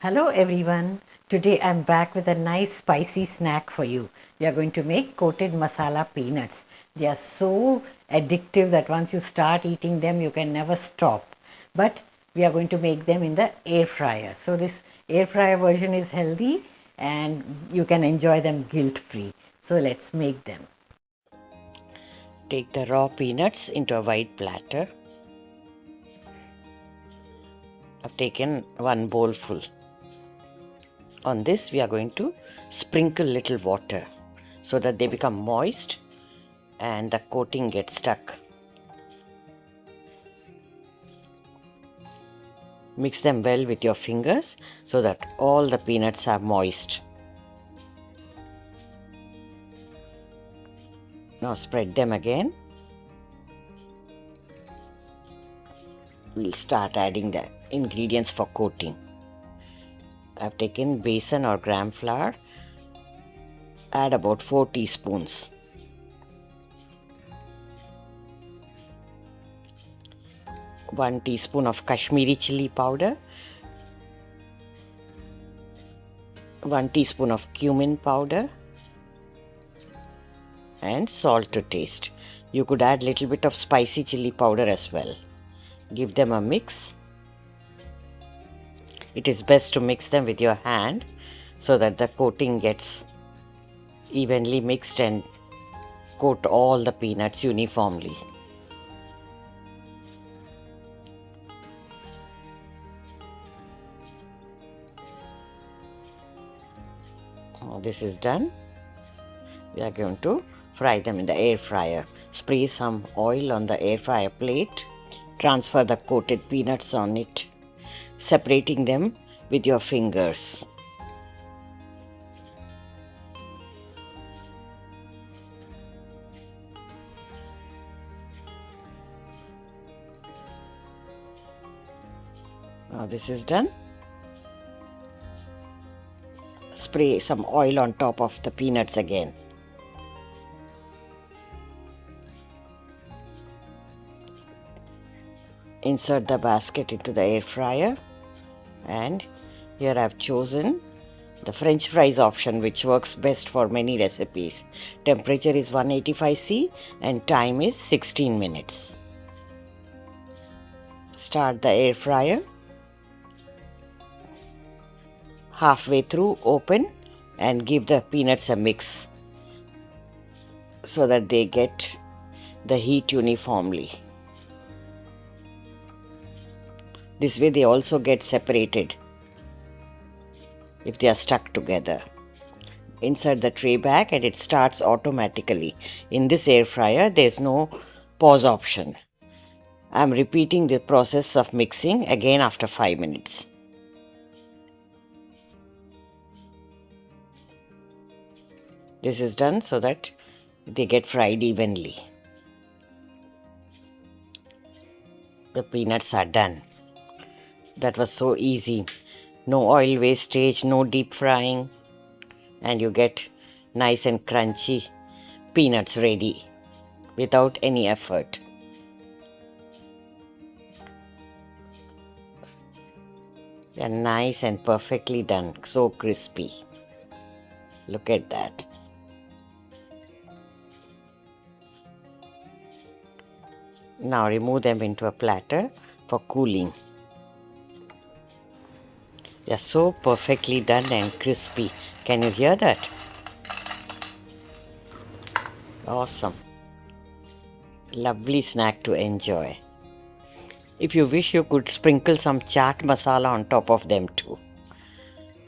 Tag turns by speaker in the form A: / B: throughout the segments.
A: Hello everyone. Today I'm back with a nice spicy snack for you. We are going to make coated masala peanuts. They are so addictive that once you start eating them you can never stop. But we are going to make them in the air fryer. So this air fryer version is healthy and you can enjoy them guilt free. So let's make them. Take the raw peanuts into a wide platter. I've taken one bowl full. On this we are going to sprinkle little water so that they become moist and the coating gets stuck. Mix them well with your fingers so that all the peanuts are moist. Now spread them again. We'll start adding the ingredients for coating. I've taken besan or gram flour. Add about 4 teaspoons. One teaspoon of Kashmiri chilli powder. 1 teaspoon of cumin powder. And salt to taste. You could add little bit of spicy chili powder as well. Give them a mix. It is best to mix them with your hand so that the coating gets evenly mixed and coat all the peanuts uniformly. This is done. We are going to fry them in the air fryer. Spray some oil on the air fryer plate. Transfer the coated peanuts on it, separating them with your fingers. Now this is done. Spray some oil on top of the peanuts again. Insert the basket into the air fryer, and here I have chosen the French fries option, which works best for many recipes. Temperature is 185°C and time is 16 minutes. Start the air fryer. Halfway through, open and give the peanuts a mix so that they get the heat uniformly. This way they also get separated if they are stuck together. Insert the tray back and it starts automatically. In this air fryer there is no pause option. I am repeating the process of mixing again after 5 minutes. This is done so that they get fried evenly. The peanuts are done. That was so easy. No oil wastage, no deep frying, and you get nice and crunchy peanuts ready without any effort. They are nice and perfectly done, so crispy. Look at that. Now remove them into a platter for cooling. They are so perfectly done and crispy. Can you hear that? Awesome. Lovely snack to enjoy. If you wish, you could sprinkle some chaat masala on top of them too.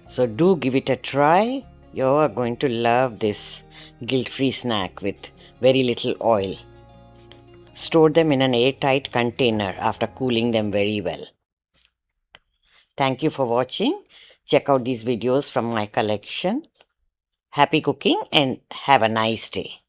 A: So do give it a try. You are going to love this guilt-free snack with very little oil. Store them in an airtight container after cooling them very well. Thank you for watching. Check out these videos from my collection. Happy cooking and have a nice day.